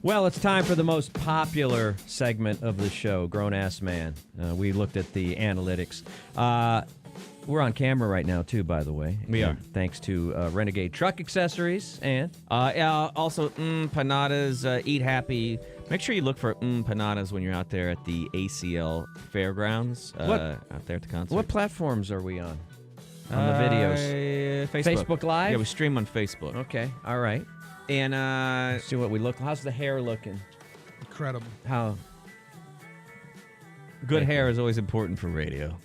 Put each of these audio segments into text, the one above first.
Well, it's time for the most popular segment of the show, Grown Ass Man. We looked at the analytics. We're on camera right now, too, by the way. We are. Thanks to Renegade Truck Accessories and... Also, Panadas, Eat Happy. Make sure you look for Panadas when you're out there at the ACL Fairgrounds. Out there at the concert. What platforms are we on? On the videos? Facebook Live? Yeah, we stream on Facebook. Okay, all right. And Let's see what we look. How's the hair looking? Incredible. How? good hair is always important for radio.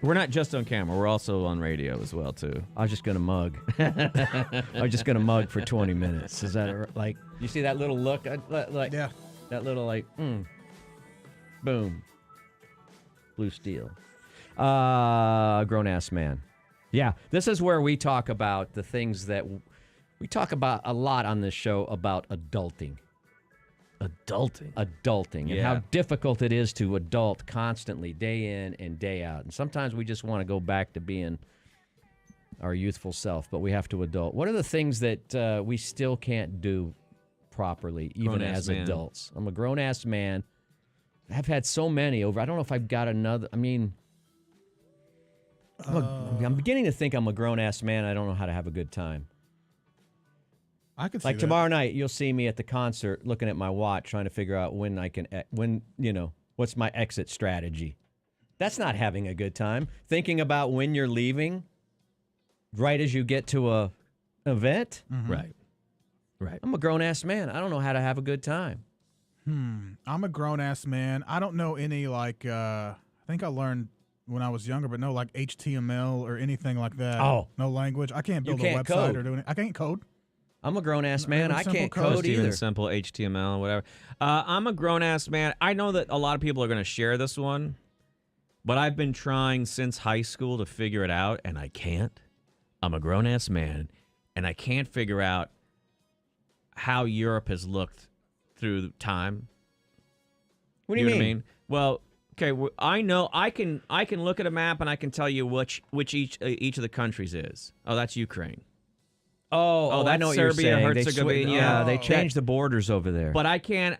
We're not just on camera. We're also on radio as well, too. I was just going to mug. I was just going to mug for 20 minutes. Is that like, you see that little look? Yeah. That little boom. Blue steel. Grown-ass man. Yeah, this is where we talk about the things that we talk about a lot on this show about adulting. Adulting, and how difficult it is to adult constantly, day in and day out. And sometimes we just want to go back to being our youthful self, but we have to adult. What are the things that we still can't do properly, even as adults? I'm a grown-ass man. I've had so many over. I don't know if I've got another. I mean, I'm beginning to think I'm a grown-ass man. I don't know how to have a good time. I could see like that. Tomorrow night, you'll see me at the concert looking at my watch, trying to figure out when what's my exit strategy. That's not having a good time. Thinking about when you're leaving right as you get to a event. Mm-hmm. Right. I'm a grown-ass man. I don't know how to have a good time. I'm a grown-ass man. I don't know any, I think I learned when I was younger, but no, HTML or anything like that. Oh. No language. I can't build a website code. or do anything. I can't code. I'm a grown-ass man. I can't code Just either. even simple HTML, whatever. I'm a grown-ass man. I know that a lot of people are going to share this one, but I've been trying since high school to figure it out, and I can't. I'm a grown-ass man, and I can't figure out how Europe has looked through time. What do you mean? Know what I mean? Well, okay, I know I can look at a map and I can tell you which each of the countries is. Oh, that's Ukraine. Oh, that's I know what Serbia, you're saying. Herzegovina. They changed the borders over there. But I can't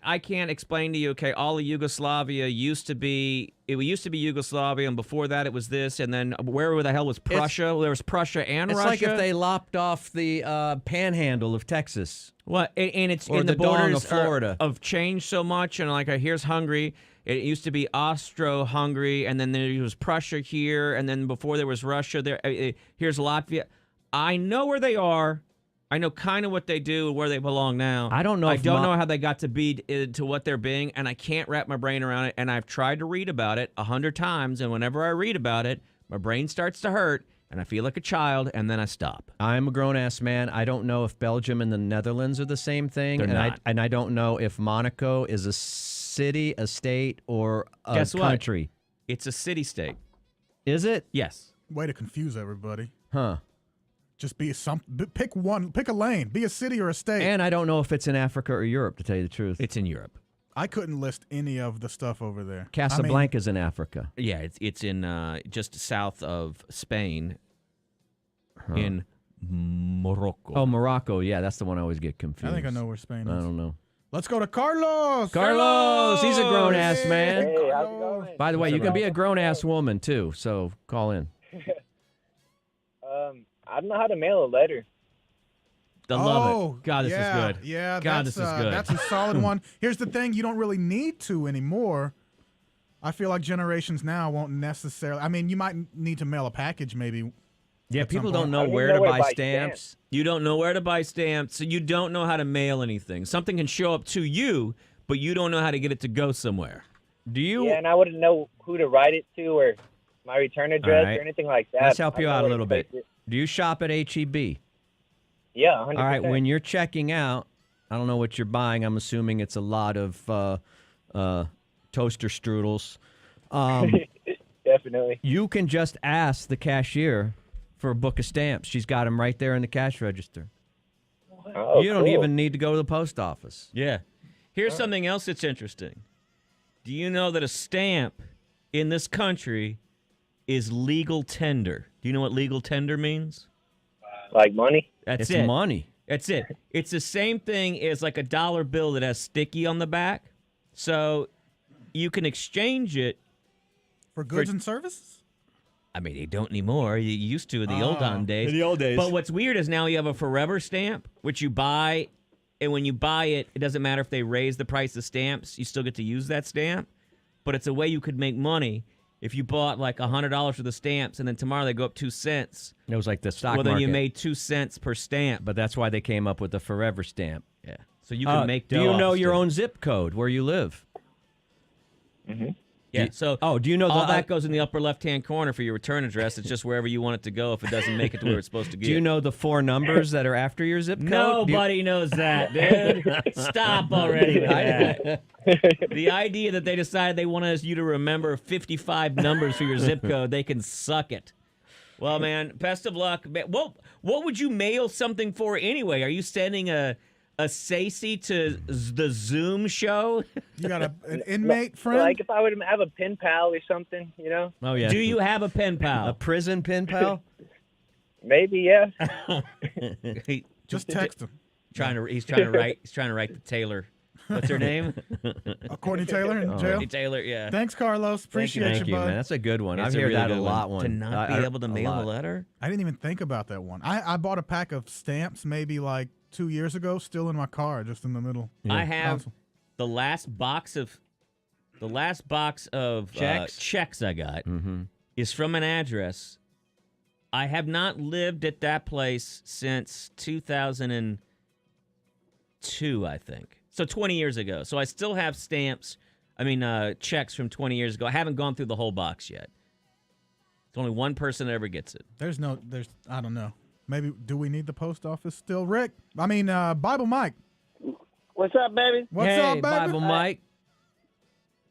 explain to you. Okay, all of Yugoslavia used to be Yugoslavia, and before that it was this, and then where the hell was Prussia? There was Prussia and it's Russia. like if they lopped off the panhandle of Texas. What? And it's or in the dong borders of Florida. Have changed so much, and here's Hungary. It used to be Austro-Hungary, and then there was Prussia here, and then before there was Russia. Here's Latvia. I know where they are. I know kind of what they do and where they belong now. I don't know. I don't know how they got to be to what they're being, and I can't wrap my brain around it. And I've tried to read about it 100 times, and whenever I read about it, my brain starts to hurt, and I feel like a child, and then I stop. I'm a grown-ass man. I don't know if Belgium and the Netherlands are the same thing. They're not. I don't know if Monaco is a city, a state, or a Guess what? country. It's a city-state. Is it? Yes. Way to confuse everybody. Huh. Just pick one, pick a lane, be a city or a state. And I don't know if it's in Africa or Europe, to tell you the truth. It's in Europe. I couldn't list any of the stuff over there. Casablanca's in Africa. Yeah, it's in just south of Spain, in Morocco. Oh, Morocco. Yeah, that's the one I always get confused. I think I know where Spain is. I don't know. Let's go to Carlos. Carlos! He's a grown-ass man. Hey, how's it going? By the way, you can be a grown-ass woman, too, so call in. I don't know how to mail a letter. I love it. God, this is good. Yeah, God, that's, this is good. That's a solid one. Here's the thing. You don't really need to anymore. I feel like generations now won't necessarily. I mean, you might need to mail a package maybe. Yeah, at people some don't point. know I don't where even to know where buy to buy stamps. You don't know where to buy stamps, so you don't know how to mail anything. Something can show up to you, but you don't know how to get it to go somewhere. Do you? Yeah, and I wouldn't know who to write it to or my return address right. or anything like that. Let's help you I don't out know a where to little bit. place it. Do you shop at H-E-B? Yeah, 100%. All right, when you're checking out, I don't know what you're buying. I'm assuming it's a lot of toaster strudels. Definitely. You can just ask the cashier for a book of stamps. She's got them right there in the cash register. Oh, You don't cool. even need to go to the post office. Yeah. Here's something else that's interesting. Do you know that a stamp in this country is legal tender? Do you know what legal tender means? Like money? That's It's it. money. That's it. It's the same thing as like a dollar bill that has sticky on the back. So you can exchange it. For goods and services? I mean, they don't anymore. You used to in the olden days. In the old days. But what's weird is now you have a forever stamp, which you buy, and when you buy it, it doesn't matter if they raise the price of stamps. You still get to use that stamp. But it's a way you could make money if you bought like $100 for the stamps, and then tomorrow they go up 2 cents. It was like the stock Well, then market. you made 2 cents per stamp. But that's why they came up with the forever stamp. Yeah. So you can make dough. Do you off know the your stamp. own zip code where you live? Yeah. So do you know all the that goes in the upper left-hand corner for your return address. It's just wherever you want it to go if it doesn't make it to where it's supposed to get. Do you know the 4 numbers that are after your zip code? Nobody knows that, dude. Stop already with that. The idea that they decided they wanted you to remember 55 numbers for your zip code, they can suck it. Well, man, best of luck. What would you mail something for anyway? Are you sending a Sacy to the Zoom show? You got an inmate friend? Like if I would have a pen pal or something, Oh, yeah. Do you have a pen pal? A prison pen pal? Maybe, yeah. Just text him. He's trying to write the Taylor. What's her name? Courtney Taylor in jail? Courtney Taylor, yeah. Thanks, Carlos. Appreciate Thank you, bud. man. That's a good one. It's I've a heard really that good a lot. To not be able to mail a letter? I didn't even think about that one. I bought a pack of stamps maybe like 2 years ago, still in my car, just in the middle. I have the last box of checks I got is from an address. I have not lived at that place since 2002, I think. So 20 years ago. So I still have checks from 20 years ago. I haven't gone through the whole box yet. It's only one person that ever gets it. I don't know. Maybe, do we need the post office still? Rick? Bible Mike. What's up, baby? What's hey, up, baby? Bible Mike.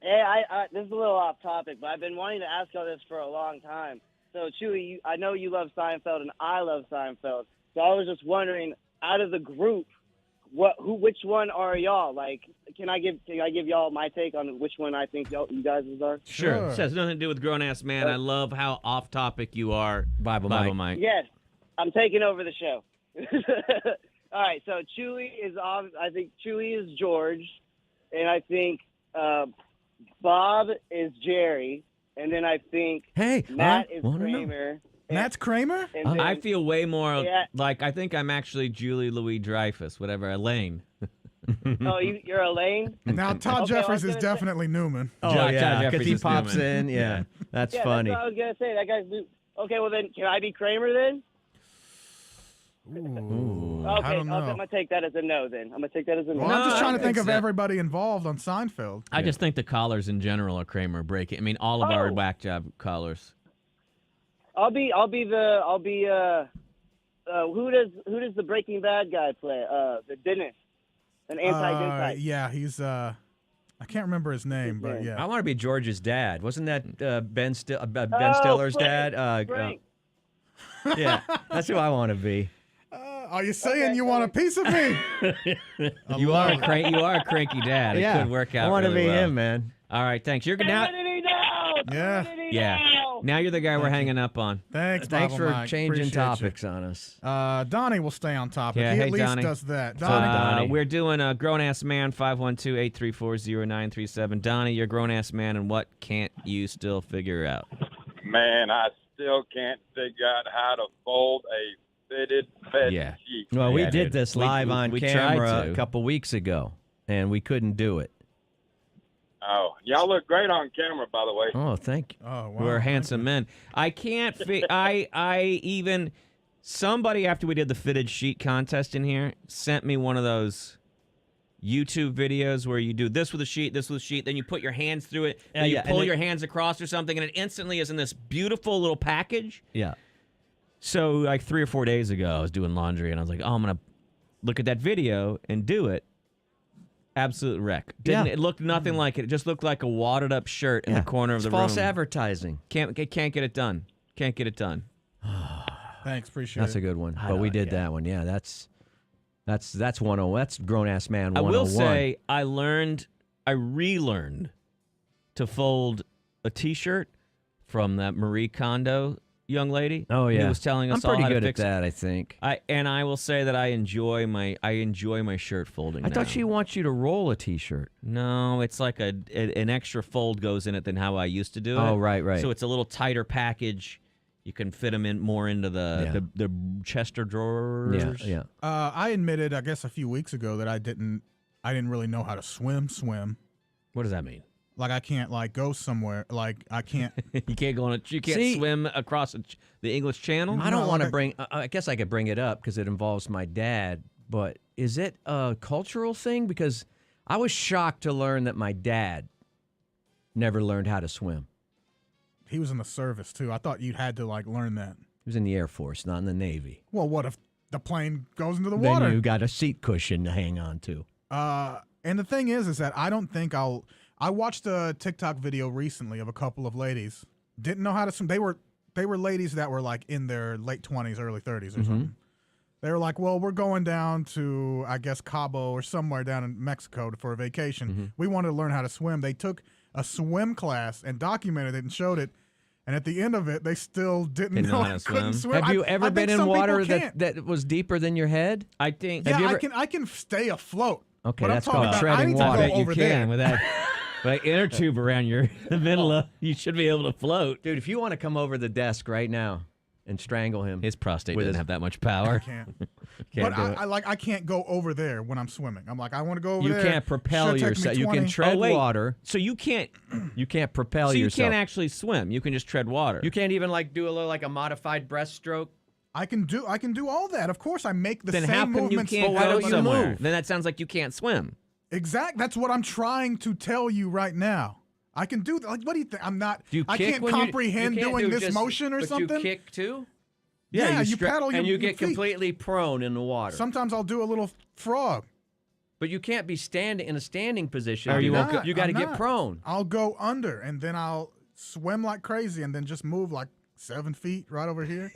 Hey, I this is a little off topic, but I've been wanting to ask y'all this for a long time. So, Chewy, I know you love Seinfeld, and I love Seinfeld. So I was just wondering, out of the group, which one are y'all? Like, can I give y'all my take on which one I think you guys are? Sure. This has nothing to do with grown-ass man. I love how off-topic you are, Bible Mike. Yes, I'm taking over the show. All right, so Chewy is off. I think Chewy is George, and I think Bob is Jerry, and then I think Matt is Kramer. Matt's Kramer? And then, I feel way more like I think I'm actually Julie Louis-Dreyfus, whatever, Elaine. Oh, you're Elaine? Now, Todd Okay, Jeffries I was is gonna definitely Newman. Oh, Todd yeah, Jeffries because he is pops Newman. in. Yeah, that's Yeah, funny. that's what I was going to say. That guy's okay, well then, can I be Kramer then? Ooh, Okay, I don't know. I'm going to take that as a no then. I'm going to take that as a no. Well, I'm just No, trying I to think think of so. everybody involved on Seinfeld. I just think the callers in general are Kramer breaking. I mean, all of our whack job callers. Who does the Breaking Bad guy play? The dentist. An anti-dentist. Yeah, he's I can't remember his name, but I yeah. want to be George's dad. Wasn't that Ben Stiller's Frank, dad? Frank. Yeah, that's who I want to be. Are you saying you want a piece of me? You are a cranky dad. It could work out. I want to really be well. him, man. All right, thanks. You're now. Yeah. Yeah. Now you're the guy we're hanging up on. Thanks Thanks Bible for Mike. changing Appreciate topics on us. you. Donnie will stay on topic. Yeah, he hey, at least Donnie. does that. So, Donnie. we're doing a grown-ass man, 512-834-0937. Donnie, you're a grown-ass man, and what can't you still figure out? Man, I still can't figure out how to fold a fitted bed sheet. Well, we Yeah, did dude. this We- live on we tried camera to. a couple weeks ago, and we couldn't do it. Oh, y'all look great on camera, by the way. Oh, thank you. Oh, wow. We're handsome men. I can't. Somebody after we did the fitted sheet contest in here sent me one of those YouTube videos where you do this with a sheet, then you put your hands through it, then you pull your hands across or something, and it instantly is in this beautiful little package. Yeah. So like 3 or 4 days ago, I was doing laundry, and I was like, oh, I'm gonna look at that video and do it. Absolute wreck. It looked nothing like it. It just looked like a wadded up shirt in the corner of the room. False advertising. Can't get it done. Can't get it done. Thanks, appreciate That's it. a good one. But we did that one. Yeah, that's 101. That's grown ass man 101. I will say I relearned to fold a T-shirt from that Marie Kondo young lady. Oh yeah, who was telling us I'm pretty all how good to at fix that. I think. I will say that I enjoy my shirt folding. I thought now. she wants you to roll a T-shirt. No, it's like an extra fold goes in it than how I used to do it. Oh, right. So it's a little tighter package. You can fit them in more into the Chester drawers. Yeah. I admitted, I guess, a few weeks ago that I didn't really know how to swim. What does that mean? Like I can't like go somewhere. Like I can't. You can't go on you can't See- swim across the English Channel. I don't No, want to like- bring. I guess I could bring it up because it involves my dad. But is it a cultural thing? Because I was shocked to learn that my dad never learned how to swim. He was in the service too. I thought you had to like learn that. He was in the Air Force, not in the Navy. Well, what if the plane goes into the Then water? you got a seat cushion to hang on to. And the thing is that I don't think I'll. I watched a TikTok video recently of a couple of ladies didn't know how to swim. They were ladies that were like in their late 20s, early 30s or something. They were like, well, we're going down to, I guess, Cabo or somewhere down in Mexico for a vacation. We wanted to learn how to swim. They took a swim class and documented it and showed it. And at the end of it, they still didn't know how to couldn't swim. swim. Have you I ever think been in some people water can't. that was deeper than your head? I think. Yeah, you ever- I can stay afloat. Okay, But I'm that's talking called about, treading I need water. To I go bet you over can there. with that. Like inner tube around the middle of you should be able to float. Dude, if you want to come over the desk right now and strangle him, His prostate With doesn't his- have that much power. Can't. can't But do it. I can't go over there when I'm swimming. I'm like, I want to go over You there. can't propel Should take me yourself. You can 20. tread Oh, wait. water. So you can't. You can't propel So you yourself. can't actually swim. You can just tread water. You can't even like do a little like a modified breaststroke. I can do all that. Of course, I make the then same how come you movements. can't Well, why go don't you somewhere? move? Then that sounds like you can't swim. Exact. That's what I'm trying to tell you right now. I can do that. Like, what do you think? I'm not. Do you I kick can't when you- comprehend you can't doing do this just- motion or but something. You kick too. Yeah, you stra- paddle your and you your get feet. completely prone in the water. Sometimes I'll do a little frog. But you can't be standing in a standing position. Or you won't Not, You got to I'm get not. prone. I'll go under and then I'll swim like crazy and then just move like 7 feet right over here.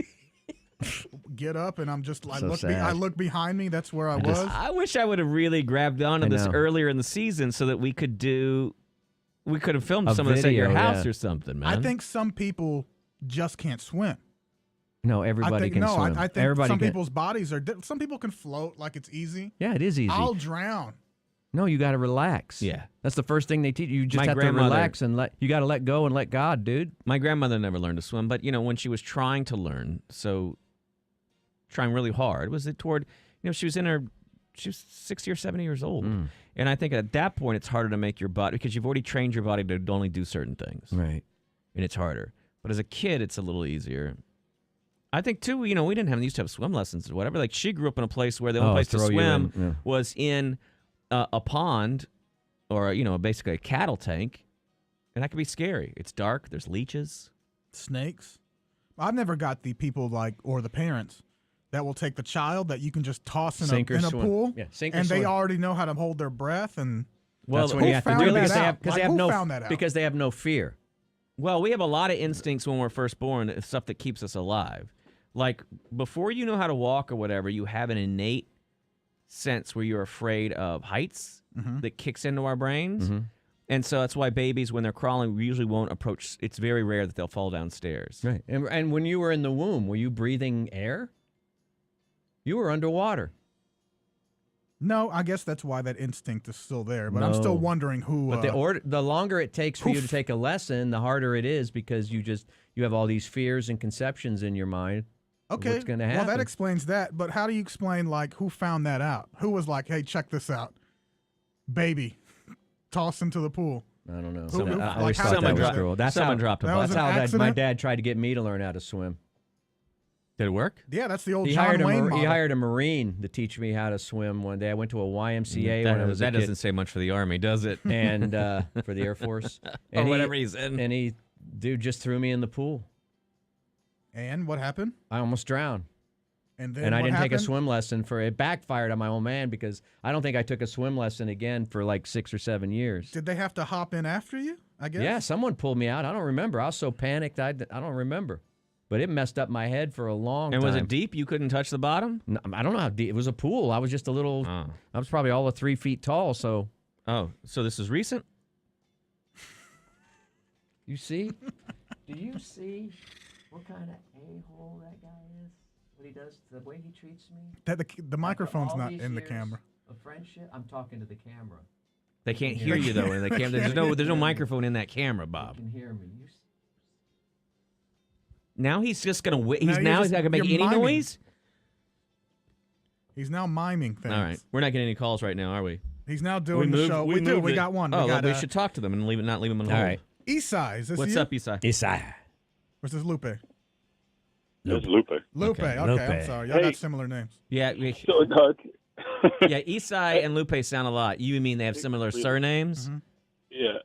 Get up and I'm just like So sad. I look behind me. That's where I was. I wish I would have really grabbed onto I this know. earlier in the season so that we could have filmed A some of this at your video, house yeah. or something, man. I think some people just can't swim. No, I everybody think can no. swim. I think everybody some can. people's bodies are. Some people can float like it's easy. Yeah, it is easy. I'll drown. No, you got to relax. Yeah. That's the first thing they teach you. You just My have to grandmother- relax and you got to let go and let God, dude. My grandmother never learned to swim, but when she was trying to learn, trying really hard, was it toward she was 60 or 70 years old. And I think at that point it's harder to make your body because you've already trained your body to only do certain things. Right. And it's harder. But as a kid it's a little easier. I think too, we didn't used to have swim lessons or whatever. Like she grew up in a place where the only place to throw you swim in, yeah. was in a pond or basically a cattle tank. And that could be scary. It's dark, there's leeches. Snakes. I've never got the people or the parents that will take the child that you can just toss in Sink or a swim. pool. Yeah, sink or and they swim. already know how to hold their breath and. That's what who you have to found do that because they out? have because Like, they have who no found that out? because they have no fear. Well, we have a lot of instincts when we're first born, stuff that keeps us alive. Like, before you know how to walk or whatever, you have an innate sense where you're afraid of heights that kicks into our brains. And so that's why babies, when they're crawling, we usually won't approach. It's very rare that they'll fall downstairs. Right. And when you were in the womb, were you breathing air? You were underwater. No, I guess that's why that instinct is still there. But I'm No. still wondering who. But the longer it takes for you to take a lesson, the harder it is because you have all these fears and conceptions in your mind. of okay, what's going to well, happen? that explains that. But how do you explain who found that out? Who was like, "Hey, check this out, baby, toss into the pool." I don't know. Who- I always how thought did that they was do cool. That's Someone how, dropped a that bus. was That's how an my accident? dad tried to get me to learn how to swim. Did it work? Yeah, that's the old He John hired Wayne model. he hired a Marine to teach me how to swim one day. I went to a YMCA when I was a that kid. doesn't say much for the Army, does it? and for the Air Force. Or And whatever he's in. And he, dude, just threw me in the pool. And what happened? I almost drowned. And then And I what didn't take a happened? swim lesson it backfired on my old man because I don't think I took a swim lesson again for like 6 or 7 years. Did they have to hop in after you? I guess. Yeah, someone pulled me out. I don't remember. I was so panicked. I don't remember. But it messed up my head for a long And time. was it deep? You couldn't touch the bottom? No, I don't know how deep. It was a pool. I was just a little. Oh. I was probably all of 3 feet tall. So Oh, so this is recent? you see, do you see? what kind of a-hole that guy is? What he does, the way he treats me. That the microphone's After all not these in the years camera. Of friendship, I'm talking to the camera. They can't hear you though in the camera. There's no microphone in that camera, Bob. You can hear me. Now he's just gonna. He's you're not gonna make you're any miming. noise. He's now miming things. All right, we're not getting any calls right now, are we? He's now doing the show. We do. We got one. Oh, we got, we should talk to them and not leave them on hold. All right. Isai, is this What's you? up, Isai? Isai. Or is this Lupe? This is Lupe. Lupe. Okay, Lupe. I'm sorry. Y'all Hey. got similar names. Yeah, So, yeah. Isai and Lupe sound a lot. You mean they have similar surnames? Mm-hmm. yeah.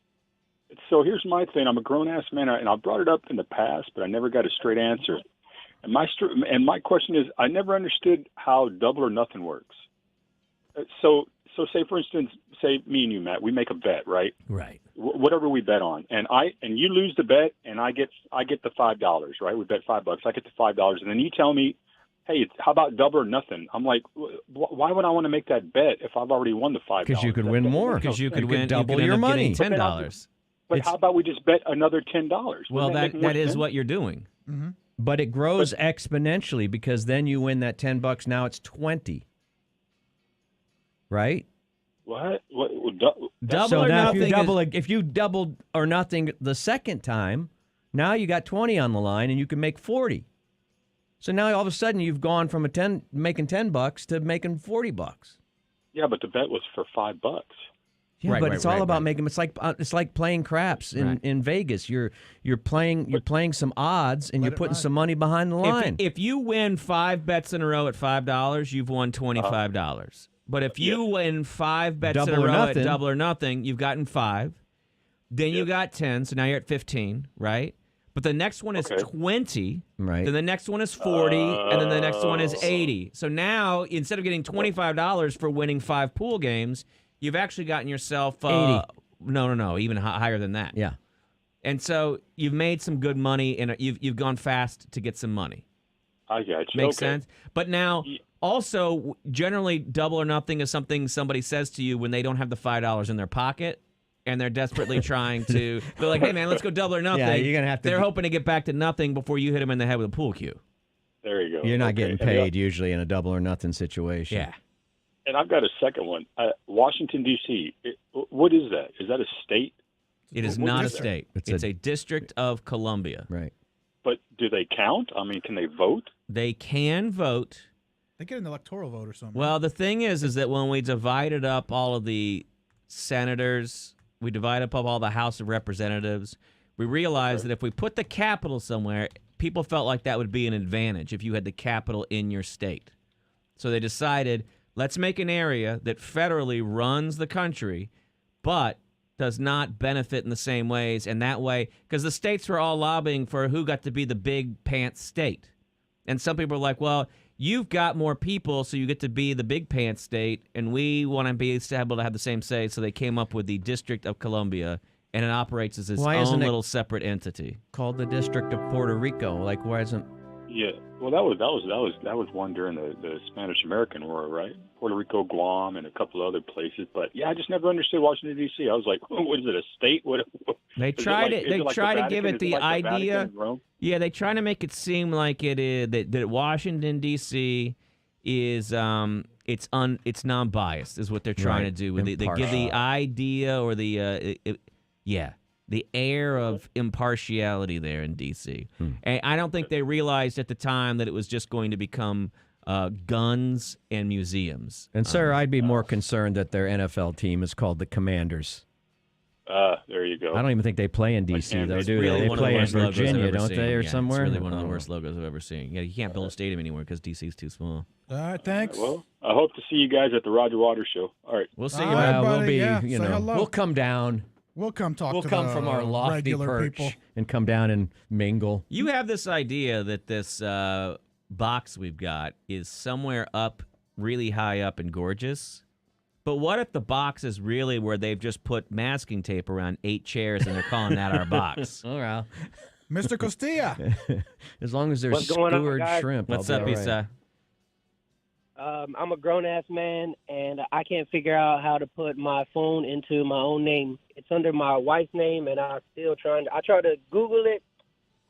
So here's my thing. I'm a grown-ass man, and I brought it up in the past, but I never got a straight answer. And my question is, I never understood how double or nothing works. So say, for instance, say me and you, Matt, we make a bet, right? Right. Whatever we bet on, and you lose the bet, and I get the $5, right? We bet $5. I get the $5, and then you tell me, hey, how about double or nothing? I'm like, why would I want to make that bet if I've already won the $5? Because you could win more. Because you could win double you could your end up money. getting $10. But how about we just bet another $10? Well, Wouldn't that make is more what you're doing. Mm-hmm. But it grows exponentially because then you win that $10. Now it's 20. Right? What? Double so or now nothing. if you doubled or nothing the second time, now you got 20 on the line and you can make 40. So now all of a sudden you've gone from making $10 to making $40. Yeah, but the bet was for $5. Yeah, Right, but right, it's all right, about right. making. It's like playing craps in Vegas. You're playing some odds and you're it putting ride. some money behind the line. If you win 5 bets in a row at $5, you've won $25. But if you win 5 bets in Double a or row nothing. at double or nothing, you've gotten 5. Then you got 10, so now you're at 15, right? But the next one is Okay. 20. Right. Then the next one is 40, and then the next one is 80. So now, instead of getting $25 for winning 5 pool games, you've actually gotten yourself 80. No, even higher than that. Yeah. And so you've made some good money, and you've gone fast to get some money. I got you. Makes Okay. sense. But now, also, generally, double or nothing is something somebody says to you when they don't have the $5 in their pocket. And they're desperately trying to. They're like, "Hey, man, let's go double or nothing." Yeah, you're gonna have to They're get- hoping to get back to nothing before you hit them in the head with a pool cue. There you go. You're not Okay. getting paid usually in a double or nothing situation. Yeah. And I've got a second one. Washington, D.C. What is that? Is that a state? It is What not a is that? state. It's It's a- a district of Columbia. Right. But do they count? I mean, can they vote? They can vote. They get an electoral vote or something. Well, the thing is that when we divided up all of the senators, we divided up all the House of Representatives, we realized that if we put the capital somewhere, people felt like that would be an advantage if you had the capital in your state. So they decided, let's make an area that federally runs the country, but does not benefit in the same ways. And that way, because the states were all lobbying for who got to be the big pants state. And some people are like, well, you've got more people, so you get to be the big pants state, and we want to be able to have the same say. So they came up with the District of Columbia, and it operates as its Why own isn't it- little separate entity. Called the District of Puerto Rico. Like, why isn't? Yeah. Well, that was one during the Spanish American War, right? Puerto Rico, Guam, and a couple other places. But yeah, I just never understood Washington D.C. I was like, what is it, a state? What? They is tried like- it. is They it like try the to give Vatican? it Is the like Vatican idea. in Rome? Yeah, they try to make it seem like it is that Washington D.C. is it's non-biased is what they're trying to do. They give the idea or the the air of impartiality there in D.C. And I don't think they realized at the time that it was just going to become guns and museums. And sir, I'd be more concerned that their NFL team is called the Commanders. There you go. I don't even think they play in D.C. Like, though, it's do they? Really They one of the play in worst logos I've Virginia, ever don't seen. they, or Yeah, somewhere? It's really one of the Oh. worst logos I've ever seen. Yeah, you can't build a stadium anymore because DC's too small. All right, thanks. Well, I hope to see you guys at the Roger Waters show. All right. We'll see All you, right, man. We'll buddy, be, yeah, you say know, hello. we'll come down. We'll come talk We'll to come the from our lofty regular perch people. and come down and mingle. You have this idea that this box we've got is somewhere up, really high up and gorgeous. But what if the box is really where they've just put masking tape around 8 chairs and they're calling that our box? All right. Mr. Costilla. As long as there's What's going on, skewered guys? shrimp. What's I'll up, be all right. Isa? I'm a grown-ass man, and I can't figure out how to put my phone into my own name. It's under my wife's name, and I tried to Google it.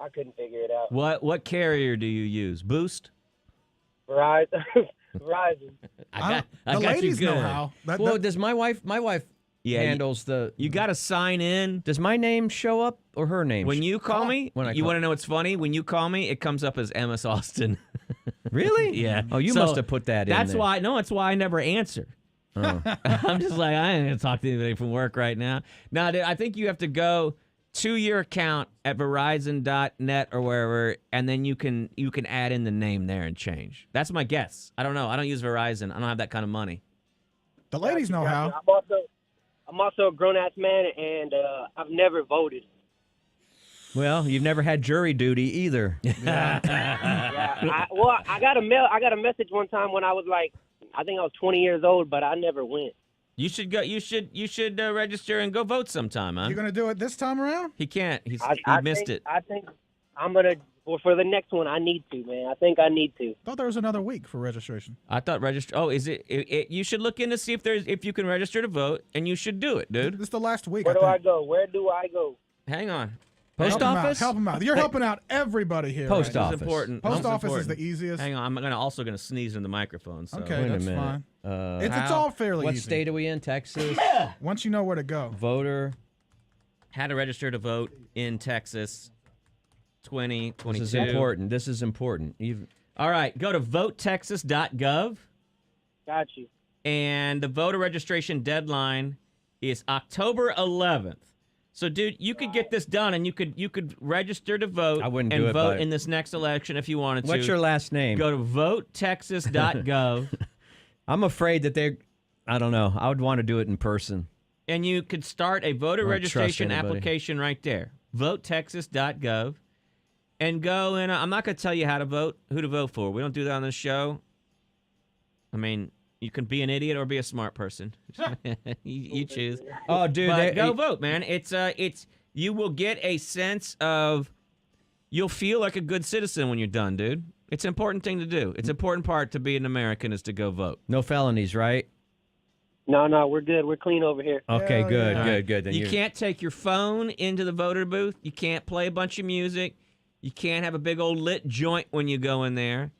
I couldn't figure it out. What carrier do you use? Boost? Verizon. I the got ladies you good. know how. Well, does my wife Yeah, handles the. You got to sign in. Does my name show up or her name? When you call me, When I you call- want to know what's funny? When you call me, it comes up as MS Austin. Really? Yeah. Oh, you So must have put that in. That's there. why. No, that's why I never answer. Oh. I'm just like, I ain't gonna talk to anybody from work right now. Now, dude, I think you have to go to your account at Verizon.net or wherever, and then you can add in the name there and change. That's my guess. I don't know. I don't use Verizon. I don't have that kind of money. The ladies know how. I'm also a grown ass man, and I've never voted. Well, you've never had jury duty either. Yeah, I got a message one time when I was like, I think I was 20 years old, but I never went. You should go. You should register and go vote sometime, huh? You gonna do it this time around? He can't. He missed it. I think I'm gonna. Well, for the next one, I need to, man. I think I need to. Thought there was another week for registration. I thought register. Oh, is it? You should look in to see if you can register to vote, and you should do it, dude. This is the last week. Where do I think. go? Where do I go? Hang on. Post Help 'em out, office? help them out. You're helping out everybody here. Post right now. office. This is important. Post This is office is important. the easiest. Hang on. I'm also gonna sneeze in the microphone. So. Okay, Wait a that's minute. fine. It's all fairly What easy. state are we in? Texas? Once you know where to go. Voter. How to register to vote in Texas 2022. This is important. This is important. All right, go to votetexas.gov, Got you. and the voter registration deadline is October 11th. So, dude, you could get this done, and you could register to vote I wouldn't and do it vote by- in this next election if you wanted to. What's your last name? Go to votetexas.gov, I'm afraid that I don't know. I would want to do it in person. and you could start a voter I don't trust registration anybody. application right there. Votetexas.gov, and go. And I'm not going to tell you how to vote, who to vote for. We don't do that on this show. I mean, you can be an idiot or be a smart person. you choose. Oh, dude. But go vote, man. It's you will get a sense of, you'll feel like a good citizen when you're done, dude. It's an important thing to do. It's an important part to be an American is to go vote. No felonies, right? No, we're good. We're clean over here. Okay, Hell good, yeah. good. Then You can't take your phone into the voter booth. You can't play a bunch of music. You can't have a big old lit joint when you go in there.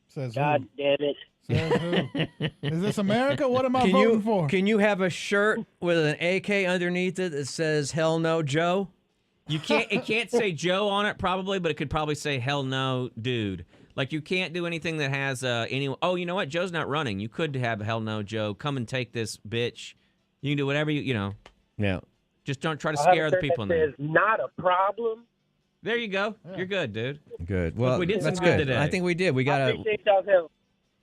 Says God damn it. who? Says who? Is this America? What am I voting for? Can you have a shirt with an AK underneath it that says "Hell No, Joe"? You can't. It can't say Joe on it probably, but it could probably say hell no, dude. Like you can't do anything that has any. Oh, you know what? Joe's not running. You could have hell no, Joe. Come and take this, bitch. You can do whatever you know. Yeah. Just don't try to I'll have scare a the shirt people in that there. says, not a problem. There you go. You're good, dude. Good. Well, we did some that's good good. today. I think we did. We got I a. appreciate y'all's help.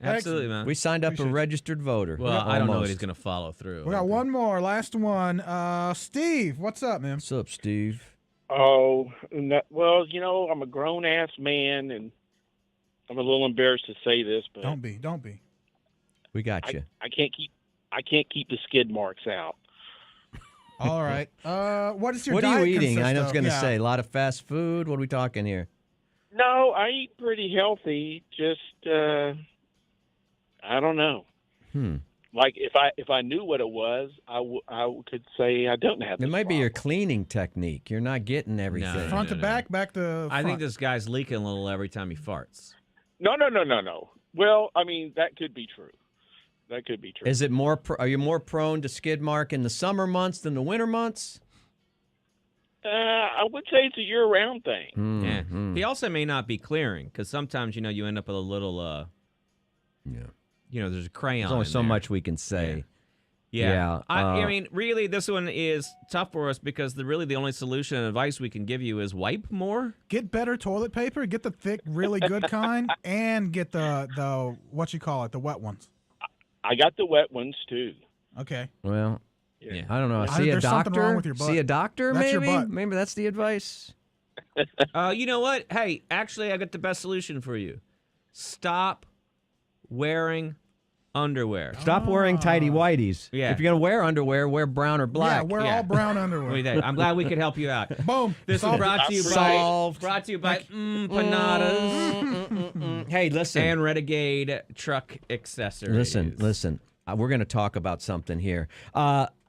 Absolutely, man. We signed up a Appreciate it. registered voter. Well, I don't know what Almost. he's gonna follow through. We got one more, last one. Steve, what's up, man? What's up, Steve? Oh, well, you know, I'm a grown ass man, and I'm a little embarrassed to say this, but Don't be. We got you. I can't keep the skid marks out. All right. What is your What are diet you eating? consist I was of? going to Yeah. say a lot of fast food. What are we talking here? No, I eat pretty healthy. Just I don't know. Like if I knew what it was, I could say I don't have. It this might be your problem. cleaning technique. You're not getting everything. No. Front to back, back to front. I think this guy's leaking a little every time he farts. No. Well, I mean that could be true. That could be true. Is it more? Are you more prone to skid mark in the summer months than the winter months? I would say it's a year-round thing. Yeah. He also may not be clearing because sometimes you end up with a little Yeah. there's a crayon. There's only in so there. much we can say. Yeah. I uh, mean, really, this one is tough for us because the only solution and advice we can give you is wipe more. Get better toilet paper. Get the thick, really good kind, and get the what you call it, the wet ones. I got the wet ones too. Okay. Well, Yeah. I don't know. I See think a there's something doctor. wrong with your butt. See a doctor, That's your maybe. butt. Maybe that's the advice. You know what? Hey, actually, I got the best solution for you. Stop wearing underwear. Stop wearing tighty whities. Yeah. If you're gonna wear underwear, wear brown or black. Yeah, wear Yeah. all brown What do underwear. you think? I'm glad we could help you out. Boom. This is Solved it. brought to you by Solved. Panadas Hey, listen. and Renegade Truck Accessories. Listen. we're going to talk about something here.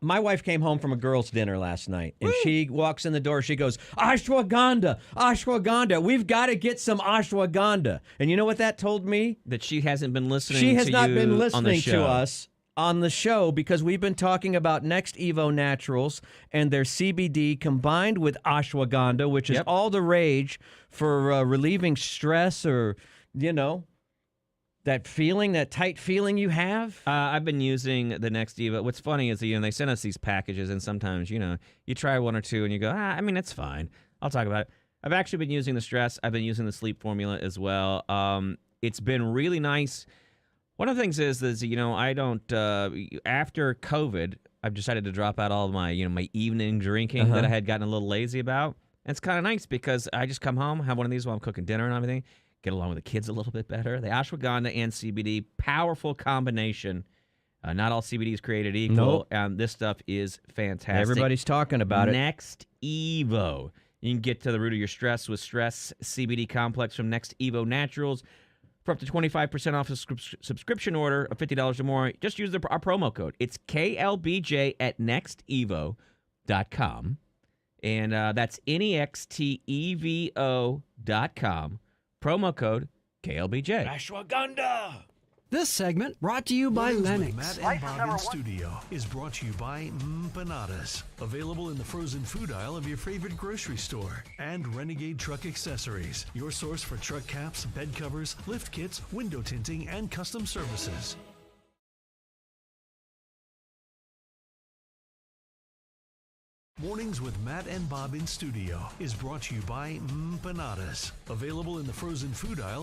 My wife came home from a girls' dinner last night, and she walks in the door. She goes, ashwagandha, ashwagandha. We've got to get some ashwagandha. And you know what that told me? That she hasn't been listening She has to not you been on the listening show. to us on the show because we've been talking about Next Evo Naturals and their CBD combined with ashwagandha, which is all the rage for relieving stress or, that feeling, that tight feeling you have. I've been using the Next Evo. What's funny is, they send us these packages, and sometimes, you try one or two, and you go, it's fine. I'll talk about it. I've actually been using the stress. I've been using the sleep formula as well. It's been really nice. One of the things is I don't, after COVID, I've decided to drop out all of my, my evening drinking that I had gotten a little lazy about. And it's kind of nice because I just come home, have one of these while I'm cooking dinner and everything, get along with the kids a little bit better. The ashwagandha and CBD, powerful combination. Not all CBD is created equal. Nope. And this stuff is fantastic. Everybody's talking about it. Next Evo. You can get to the root of your stress with Stress CBD Complex from Next Evo Naturals. For up to 25% off a subscription order of $50 or more, just use our promo code. It's KLBJ at nextevo.com. And that's NEXTEVO.com. Promo code KLBJ. Ashwagandha! This segment brought to you by Lennox. Matt and Bob in Studio is brought to you by Empanadas. Available in the frozen food aisle of your favorite grocery store. And Renegade Truck Accessories, your source for truck caps, bed covers, lift kits, window tinting, and custom services. Mornings with Matt and Bob in Studio is brought to you by Empanadas. Available in the frozen food aisle